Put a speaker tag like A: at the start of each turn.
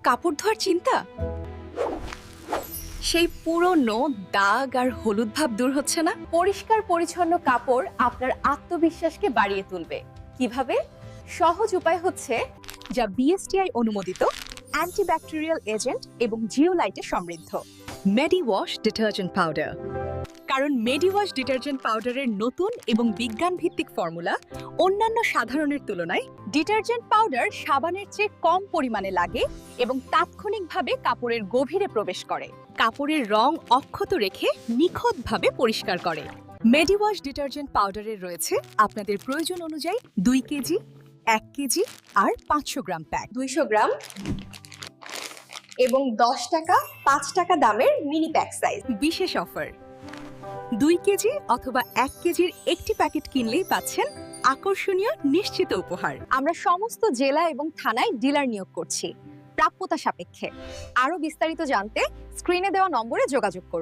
A: কাপড় ধোয়ার চিন্তা? সেই পুরনো দাগ আর হলুদ ভাব দূর হচ্ছে না।
B: পরিষ্কার পরিচ্ছন্ন কাপড় আপনার আত্মবিশ্বাসকে বাড়িয়ে তুলবে। কিভাবে? সহজ উপায় হচ্ছে
A: যা বিএসটিআই অনুমোদিত, অ্যান্টিব্যাকটেরিয়াল এজেন্ট এবং জিওলাইটে সমৃদ্ধ মেডিওয়াশ ডিটারজেন্ট পাউডার। কারণ মেডিওয়াশ ডিটারজেন্ট পাউডারের নতুন এবং বিজ্ঞান ভিত্তিক ফর্মুলা অন্যান্য সাধারণের তুলনায় ডিটারজেন্ট পাউডার সাবানের চেয়ে কম পরিমাণে লাগে এবং তাৎক্ষণিকভাবে কাপড়ের গভীরে প্রবেশ করে, কাপড়ের রং অক্ষত রেখে নিখুঁতভাবে পরিষ্কার করে। মেডিওয়াশ ডিটারজেন্ট পাউডারের রয়েছে আপনাদের প্রয়োজন অনুযায়ী 2 কেজি, 1 কেজি আর 500 গ্রাম প্যাক।
B: 200 গ্রাম এবং 10 টাকা 5 টাকা দামের মিনি প্যাক সাইজ।
A: বিশেষ অফার, 2 কেজি অথবা 1 কেজির একটি প্যাকেট কিনলেই পাচ্ছেন আকর্ষণীয় নিশ্চিত উপহার।
B: আমরা সমস্ত জেলা এবং থানায় ডিলার নিয়োগ করছি, প্রাপ্যতা সাপেক্ষে। আরো বিস্তারিত জানতে স্ক্রিনে দেওয়া নম্বরে যোগাযোগ করুন।